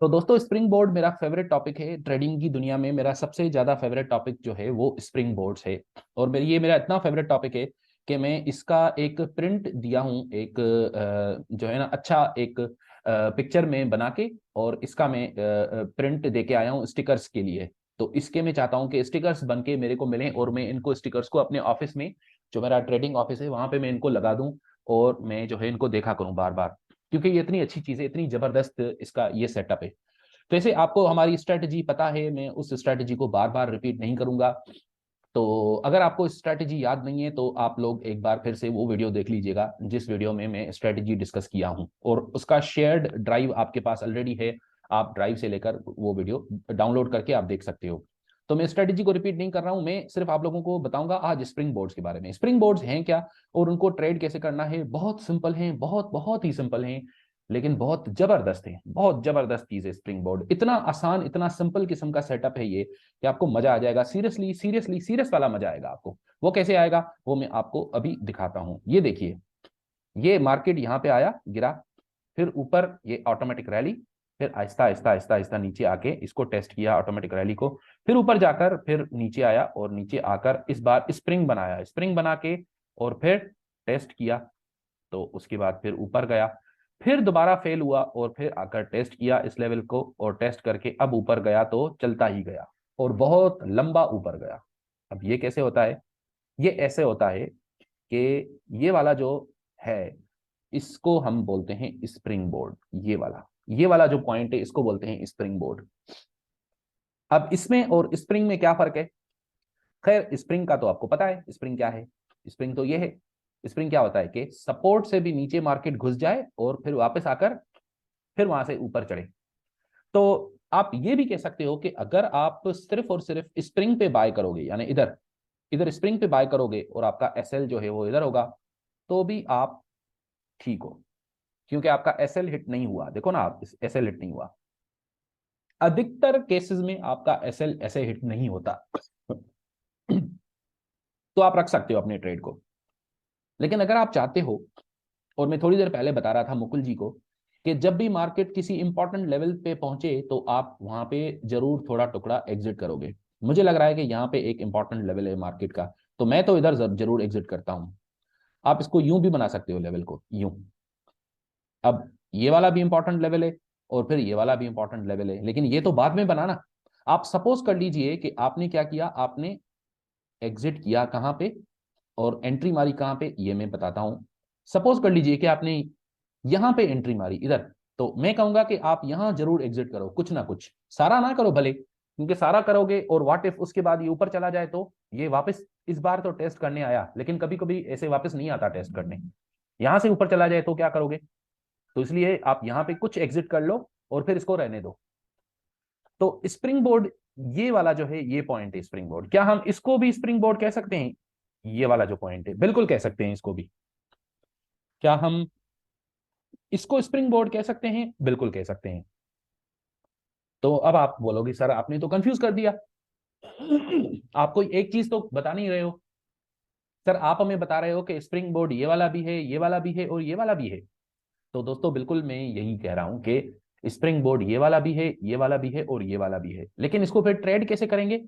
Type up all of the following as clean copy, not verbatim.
तो दोस्तों, spring board मेरा फेवरेट टॉपिक है। ट्रेडिंग की दुनिया में मेरा सबसे ज्यादा फेवरेट टॉपिक जो है वो स्प्रिंग बोर्ड्स है। और मेरा इतना फेवरेट टॉपिक है कि मैं इसका एक प्रिंट दिया हूँ, एक जो है ना अच्छा एक पिक्चर में बना के, और इसका मैं प्रिंट दे के आया हूँ स्टिकर्स के लिए। तो इसके मैं चाहता हूँ कि स्टिकर्स बन के मेरे को मिलें और मैं इनको स्टिकर्स को अपने ऑफिस में, जो मेरा ट्रेडिंग ऑफिस है वहां पे मैं इनको लगा दूं, और मैं जो है इनको देखा करूं बार बार, क्योंकि ये इतनी अच्छी चीज है, इतनी जबरदस्त इसका ये सेटअप है। तो ऐसे आपको हमारी स्ट्रेटजी पता है, मैं उस स्ट्रेटजी को बार बार रिपीट नहीं करूंगा। तो अगर आपको स्ट्रेटजी याद नहीं है तो आप लोग एक बार फिर से वो वीडियो देख लीजिएगा जिस वीडियो में मैं स्ट्रेटजी डिस्कस किया हूं, और उसका शेयर्ड ड्राइव आपके पास ऑलरेडी है। आप ड्राइव से लेकर वो वीडियो डाउनलोड करके आप देख सकते हो। तो मैं स्ट्रेटजी को रिपीट नहीं कर रहा हूं, मैं सिर्फ आप लोगों को बताऊंगा आज स्प्रिंग बोर्ड्स के बारे में। स्प्रिंग बोर्ड्स हैं क्या और उनको ट्रेड कैसे करना है? बहुत सिंपल है, बहुत बहुत ही सिंपल है, लेकिन बहुत जबरदस्त है। बहुत जबरदस्त चीज है स्प्रिंग बोर्ड, इतना आसान, इतना सिंपल किस्म का सेटअप है ये कि आपको मजा आ जाएगा। सीरियसली सीरियसली सीरियस वाला मजा आएगा आपको। वो कैसे आएगा वो मैं आपको अभी दिखाता हूं। ये देखिए, ये मार्केट यहाँ पे आया, गिरा, फिर ऊपर ये ऑटोमेटिक रैली, फिर आहिस्ता आहिस्ता आहिस्ता आहिस्ता नीचे आके इसको टेस्ट किया ऑटोमेटिक रैली को, फिर ऊपर जाकर फिर नीचे आया, और नीचे आकर इस बार स्प्रिंग बनाया, स्प्रिंग बना के और फिर टेस्ट किया। तो उसके बाद फिर ऊपर गया, फिर दोबारा फेल हुआ, और फिर आकर टेस्ट किया इस लेवल को, और टेस्ट करके अब ऊपर गया तो चलता ही गया, और बहुत लंबा ऊपर गया। अब ये कैसे होता है? ये ऐसे होता है कि ये वाला जो है इसको हम बोलते हैं स्प्रिंग बोर्ड। ये वाला जो पॉइंट है इसको बोलते हैं स्प्रिंग बोर्ड। अब इसमें और स्प्रिंग में क्या फर्क है? खैर, स्प्रिंग का तो आपको पता है स्प्रिंग क्या है। स्प्रिंग तो ये है, स्प्रिंग क्या होता है कि सपोर्ट से भी नीचे मार्केट घुस जाए और फिर वापस आकर फिर वहां से ऊपर चढ़े। तो आप ये भी कह सकते हो कि अगर आप सिर्फ और सिर्फ स्प्रिंग पे बाय करोगे, यानी इधर इधर स्प्रिंग पे बाय करोगे और आपका एसएल जो है वो इधर होगा, तो भी आप ठीक हो, क्योंकि आपका एसएल हिट नहीं हुआ। देखो ना, आप एसएल हिट नहीं हुआ। अधिकतर केसेस में आपका एसएल ऐसे हिट नहीं होता। तो आप रख सकते हो अपने ट्रेड को। लेकिन अगर आप चाहते हो, और मैं थोड़ी देर पहले बता रहा था मुकुल जी को, कि जब भी मार्केट किसी इंपॉर्टेंट लेवल पे पहुंचे तो आप वहां पे जरूर थोड़ा टुकड़ा एग्जिट करोगे। मुझे लग रहा है कि यहाँ पे एक इंपॉर्टेंट लेवल है मार्केट का, तो मैं तो इधर जरूर एग्जिट करता हूँ। आप इसको यूं भी बना सकते हो, लेवल को यूं। अब ये वाला भी इंपॉर्टेंट लेवल है और फिर ये वाला भी इंपॉर्टेंट लेवल है, लेकिन ये तो बाद में बनाना। आप सपोज कर लीजिए कि आपने क्या किया, आपने एग्जिट किया कहाँ पे और एंट्री मारी कहाँ पे, ये मैं बताता हूं। सपोज कर लीजिए कि आपने यहां पे एंट्री मारी इधर, तो मैं कहूंगा कि आप यहां जरूर एग्जिट करो, कुछ ना कुछ, सारा ना करो भले, क्योंकि सारा करोगे और व्हाट इफ उसके बाद ये ऊपर चला जाए तो ये वापस, इस बार तो टेस्ट करने आया लेकिन कभी कभी ऐसे वापस नहीं आता टेस्ट करने, यहां से ऊपर चला जाए तो क्या करोगे? तो इसलिए आप यहां पे कुछ एग्जिट कर लो और फिर इसको रहने दो। तो स्प्रिंग बोर्ड, ये वाला जो है ये पॉइंट है स्प्रिंग बोर्ड। क्या हम इसको भी स्प्रिंग बोर्ड कह सकते हैं? ये वाला जो पॉइंट है बिल्कुल कह सकते हैं इसको भी। क्या हम इसको स्प्रिंग बोर्ड कह सकते हैं? बिल्कुल कह सकते हैं। तो अब आप बोलोगे सर आपने तो कंफ्यूज कर दिया। आप कोई एक चीज तो बता नहीं रहे हो। सर आप हमें बता रहे हो कि स्प्रिंग बोर्ड ये वाला भी है, ये वाला भी है और ये वाला भी है। तो दोस्तों बिल्कुल मैं यही कह रहा हूं कि स्प्रिंग बोर्ड ये वाला भी है, ये वाला भी है और ये वाला भी है, लेकिन इसको फिर ट्रेड कैसे करेंगे?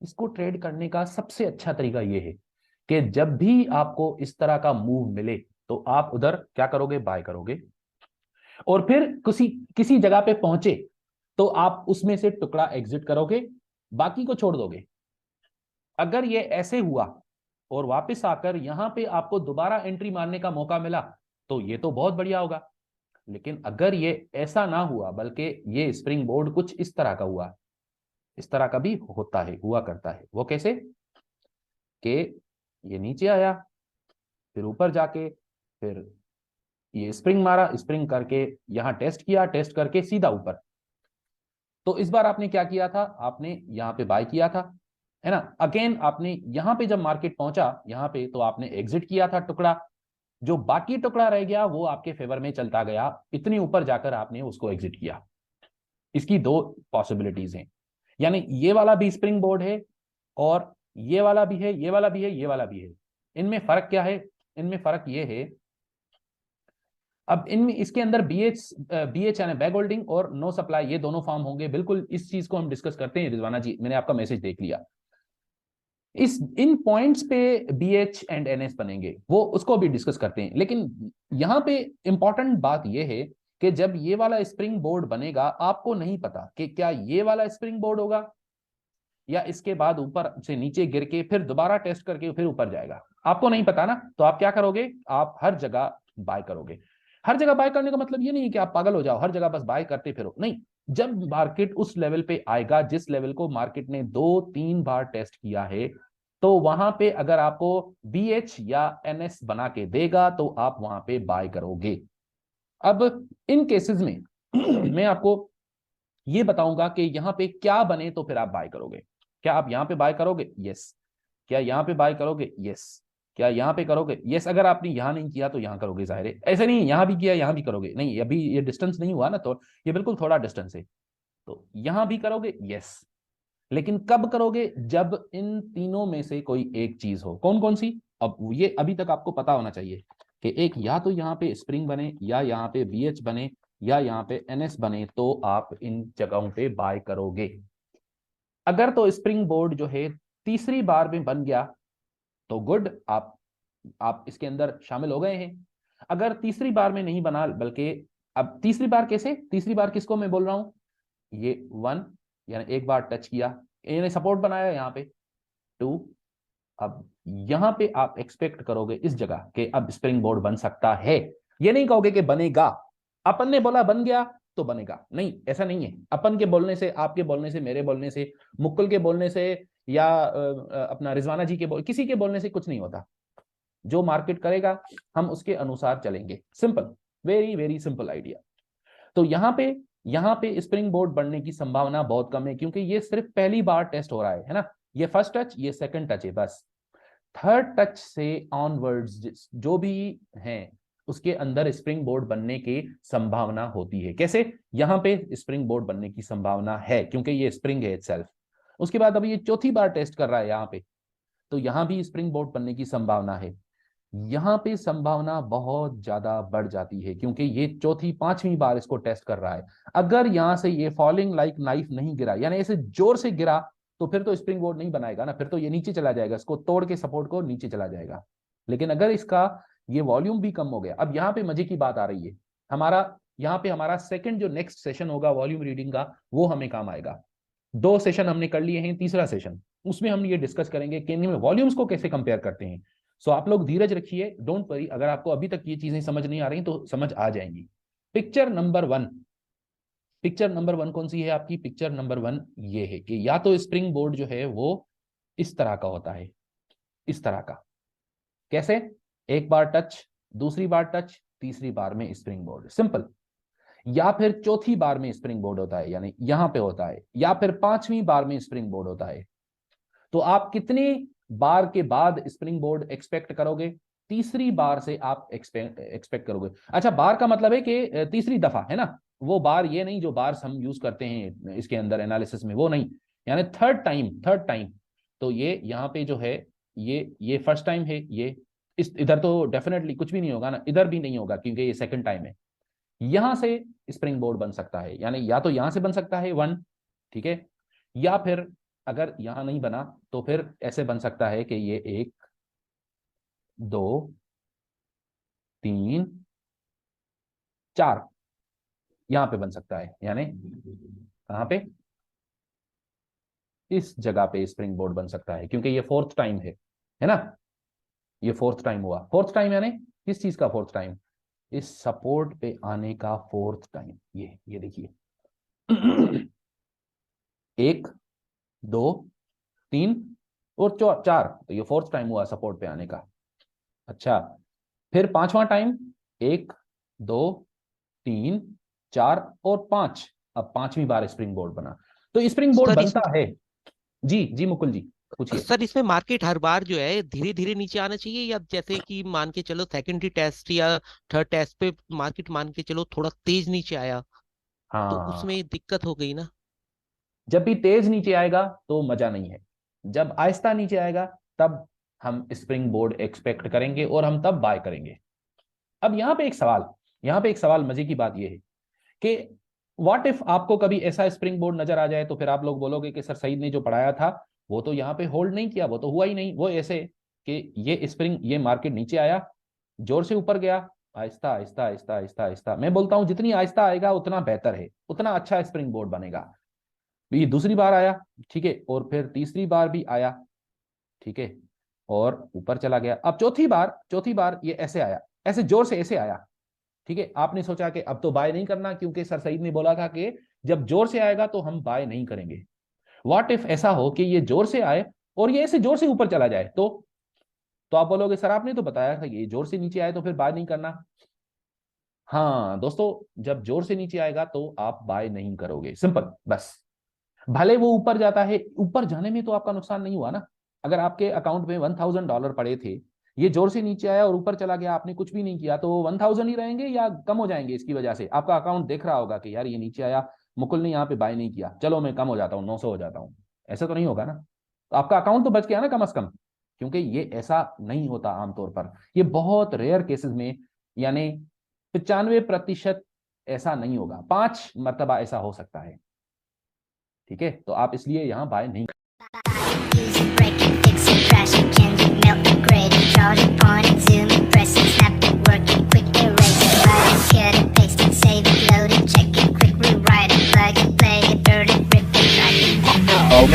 इसको ट्रेड करने का सबसे अच्छा तरीका ये है कि जब भी आपको इस तरह का मूव मिले तो आप उधर क्या करोगे? बाय करोगे, और फिर किसी किसी जगह पे पहुंचे तो आप उसमें से टुकड़ा एग्जिट करोगे, बाकी को छोड़ दोगे। अगर ये ऐसे हुआ और वापस आकर यहां पे आपको दोबारा एंट्री मारने का मौका मिला तो ये तो बहुत बढ़िया होगा। लेकिन अगर ये ऐसा ना हुआ, बल्कि ये स्प्रिंग बोर्ड कुछ इस तरह का हुआ, इस तरह का भी होता है, हुआ करता है। वो कैसे? कि ये नीचे आया, फिर ऊपर जाके फिर ये स्प्रिंग मारा, स्प्रिंग करके यहां टेस्ट किया, टेस्ट करके सीधा ऊपर। तो इस बार आपने क्या किया था? आपने यहाँ पे बाय किया था, है ना? अगेन आपने यहाँ पे जब मार्केट पहुंचा यहाँ पे तो आपने एग्जिट किया था टुकड़ा, जो बाकी टुकड़ा रह गया वो आपके फेवर में चलता गया, इतनी ऊपर जाकर आपने उसको एग्जिट किया। इसकी दो पॉसिबिलिटीज हैं, यानी ये वाला भी स्प्रिंग बोर्ड है और ये वाला भी है, ये वाला भी है, ये वाला भी है। इनमें फर्क क्या है? इनमें फर्क ये है अब इनमें इसके अंदर बीएच यानी बैक होल्डिंग और नो सप्लाई, ये दोनों फॉर्म होंगे। बिल्कुल इस चीज को हम डिस्कस करते हैं रिजवाना जी, मैंने आपका मैसेज देख लिया। इन पॉइंट्स पे बीएच एंड एनएस बनेंगे, वो उसको भी डिस्कस करते हैं। लेकिन यहां पे इंपॉर्टेंट बात यह है कि जब ये वाला स्प्रिंग बोर्ड बनेगा, आपको नहीं पता कि क्या ये वाला स्प्रिंग बोर्ड होगा या इसके बाद ऊपर से नीचे गिर के फिर दोबारा टेस्ट करके फिर ऊपर जाएगा, आपको नहीं पता ना। तो आप क्या करोगे, आप हर जगह बाय करोगे। हर जगह बाय करने का मतलब ये नहीं है कि आप पागल हो जाओ, हर जगह बस बाय करते फिरो, नहीं। जब मार्केट उस लेवल पे आएगा जिस लेवल को मार्केट ने 2-3 बार टेस्ट किया है, तो वहां पे अगर आपको बीएच या एनएस बना के देगा तो आप वहां पे बाय करोगे। अब इन केसेस में मैं आपको ये बताऊंगा कि यहां पे क्या बने तो फिर आप बाय करोगे। क्या आप यहां पे बाय करोगे? यस। क्या यहां पे बाय करोगे? यस। क्या यहां पे करोगे? यस। अगर आपने यहां नहीं किया तो यहां करोगे, जाहिर है। ऐसे नहीं यहां भी किया यहां भी करोगे, नहीं अभी ये डिस्टेंस नहीं हुआ ना, तो ये बिल्कुल थोड़ा डिस्टेंस है, तो यहां भी करोगे, यस। लेकिन कब करोगे? जब इन तीनों में से कोई एक चीज हो। कौन कौन सी? अब ये अभी तक आपको पता होना चाहिए कि एक या तो यहाँ पे स्प्रिंग बने, या यहाँ पे बीएच बने, या यहाँ पे एनएस बने, तो आप इन जगहों पे बाय करोगे। अगर तो स्प्रिंग बोर्ड जो है तीसरी बार में बन गया तो गुड, आप इसके अंदर शामिल हो गए हैं। अगर तीसरी बार में नहीं बना, बल्कि अब तीसरी बार कैसे, तीसरी बार किसको मैं बोल रहा हूं, ये 1 यानी एक बार टच किया, यानी सपोर्ट बनाया यहाँ पे 2। अब यहां पे आप एक्सपेक्ट करोगे इस जगह कि अब स्प्रिंग बोर्ड बन सकता है। ये नहीं कहोगे कि बनेगा, अपन ने बोला बन गया तो बनेगा, नहीं, ऐसा नहीं है। अपन के बोलने से, आपके बोलने से, मेरे बोलने से, मुक्कुल के बोलने से, या अपना रिजवाना जी के किसी के बोलने से कुछ नहीं होता। जो मार्केट करेगा हम उसके अनुसार चलेंगे। Simple, very very simple idea. तो यहाँ पे स्प्रिंग बोर्ड बनने की संभावना बहुत कम है, क्योंकि ये सिर्फ पहली बार टेस्ट हो रहा है ना। ये फर्स्ट टच, ये सेकंड टच है बस। थर्ड टच से ऑनवर्ड्स जो भी हैं उसके अंदर स्प्रिंग बोर्ड बनने की संभावना होती है। कैसे? यहां पे स्प्रिंग बोर्ड बनने की संभावना है क्योंकि ये स्प्रिंग है इटसेल्फ। उसके बाद अभी ये चौथी बार टेस्ट कर रहा है यहाँ पे, तो यहां भी स्प्रिंग बोर्ड बनने की संभावना है। यहां पे संभावना बहुत ज्यादा बढ़ जाती है क्योंकि ये चौथी पांचवी बार इसको टेस्ट कर रहा है। अगर यहां से ये फॉलिंग लाइक नाइफ नहीं गिरा, यानी ऐसे जोर से गिरा, तो फिर तो स्प्रिंग बोर्ड नहीं बनाएगा ना, फिर तो ये नीचे चला जाएगा, इसको तोड़ के सपोर्ट को नीचे चला जाएगा। लेकिन अगर इसका ये वॉल्यूम भी कम हो गया, अब यहाँ पे मजे की बात आ रही है, हमारा यहाँ पे हमारा सेकंड जो नेक्स्ट सेशन होगा वॉल्यूम रीडिंग का, वो हमें काम आएगा। 2 सेशन हमने कर लिए हैं, तीसरा सेशन उसमें हम ये डिस्कस करेंगे कि इनमें वॉल्यूम्स को कैसे कंपेयर करते हैं। सो आप लोग धीरज रखिए, डोंट वरी। अगर आपको अभी तक ये चीजें समझ नहीं आ रही तो समझ आ जाएंगी। पिक्चर नंबर 1, पिक्चर नंबर 1 कौन सी है आपकी? पिक्चर नंबर 1 ये है कि या तो स्प्रिंग बोर्ड जो है वो इस तरह का होता है, इस तरह का। कैसे? एक बार टच, दूसरी बार टच, तीसरी बार में स्प्रिंग बोर्ड, सिंपल। या फिर चौथी बार में स्प्रिंग बोर्ड होता है, यानी यहां पे होता है, या फिर पांचवी बार में स्प्रिंग बोर्ड होता है। तो आप कितनी बार के बाद स्प्रिंग बोर्ड एक्सपेक्ट करोगे? तीसरी बार से आप एक्सपेक्ट करोगे। अच्छा, बार का मतलब है कि तीसरी दफा, है ना। वो बार ये नहीं जो बार हम यूज करते हैं इसके अंदर एनालिसिस में, वो नहीं, यानी थर्ड टाइम, थर्ड टाइम। तो ये यहाँ पे जो है, ये फर्स्ट टाइम है, ये इस इधर तो डेफिनेटली कुछ भी नहीं होगा ना, इधर भी नहीं होगा क्योंकि ये सेकंड टाइम है। यहां से स्प्रिंग बोर्ड बन सकता है, यानी या तो यहां से बन सकता है 1, ठीक है, या फिर अगर यहां नहीं बना तो फिर ऐसे बन सकता है कि ये 1, 2, 3, 4 यहां पे बन सकता है, यानी कहां पे? इस जगह पे स्प्रिंग बोर्ड बन सकता है क्योंकि ये फोर्थ टाइम है ना। ये फोर्थ टाइम हुआ, फोर्थ टाइम यानी किस चीज का फोर्थ टाइम? इस सपोर्ट पे आने का फोर्थ टाइम। ये देखिए 1, 2, 3 और 4, तो ये फोर्थ टाइम हुआ सपोर्ट पे आने का। अच्छा, फिर पांचवा टाइम, 1, 2, 3, 4 और 5, अब पांचवी बार स्प्रिंग बोर्ड बना। तो स्प्रिंग बोर्ड सर इस बनता है। जी जी मुकुल जी, पूछिए। सर इसमें मार्केट हर बार जो है धीरे धीरे नीचे आना चाहिए, या जैसे कि मान के चलो सेकेंडरी टेस्ट या थर्ड टेस्ट पे मार्केट मान के चलो थोड़ा तेज नीचे आया तो हाँ, उसमें दिक्कत हो गई ना। जब भी तेज नीचे आएगा तो मजा नहीं है, जब आहिस्ता नीचे आएगा तब हम स्प्रिंग बोर्ड एक्सपेक्ट करेंगे और हम तब बाय करेंगे। अब यहां पे एक सवाल, यहां पे एक सवाल, मजे की बात यह है कि व्हाट इफ आपको कभी ऐसा स्प्रिंग बोर्ड नजर आ जाए, तो फिर आप लोग बोलोगे कि सर सईद ने जो पढ़ाया था वो तो यहाँ पे होल्ड नहीं किया, वो तो हुआ ही नहीं। वो ऐसे कि ये स्प्रिंग, ये मार्केट नीचे आया, जोर से ऊपर गया, आहिस्ता आहिस्ता आहिस्ता आहिस्ता आहिस्ता, मैं बोलता हूं जितनी आहिस्ता आएगा उतना बेहतर है, उतना अच्छा स्प्रिंग बोर्ड बनेगा। ये दूसरी बार आया, ठीक है, और फिर तीसरी बार भी आया, ठीक है, और ऊपर चला गया। अब चौथी बार ये ऐसे आया, ऐसे जोर से ऐसे आया, ठीक है। आपने सोचा कि अब तो बाय नहीं करना, क्योंकि सर सईद ने बोला था कि जब जोर से आएगा तो हम बाय नहीं करेंगे। व्हाट इफ ऐसा हो कि ये जोर से आए और ये ऐसे जोर से ऊपर चला जाए, तो आप बोलोगे सर आपने तो बताया था ये जोर से नीचे आए तो फिर बाय नहीं करना। हाँ दोस्तों, जब जोर से नीचे आएगा तो आप बाय नहीं करोगे, सिंपल, बस। भले वो ऊपर जाता है, ऊपर जाने में तो आपका नुकसान नहीं हुआ ना। अगर आपके अकाउंट में $1000 पड़े थे, ये जोर से नीचे आया और ऊपर चला गया, आपने कुछ भी नहीं किया, तो 1000 ही रहेंगे या कम हो जाएंगे? इसकी वजह से आपका अकाउंट देख रहा होगा कि यार ये नीचे आया, मुकुल ने यहाँ पे बाय नहीं किया, चलो मैं कम हो जाता हूँ, 900 हो जाता हूँ। ऐसा तो नहीं होगा ना। तो आपका अकाउंट तो बच गया ना कम से कम, क्योंकि ये ऐसा नहीं होता आमतौर पर, ये बहुत रेयर केसेस में, यानी 95% ऐसा नहीं होगा, 5 मरतबा ऐसा हो सकता है, ठीक है। तो आप इसलिए यहाँ बाय नहीं। Oh,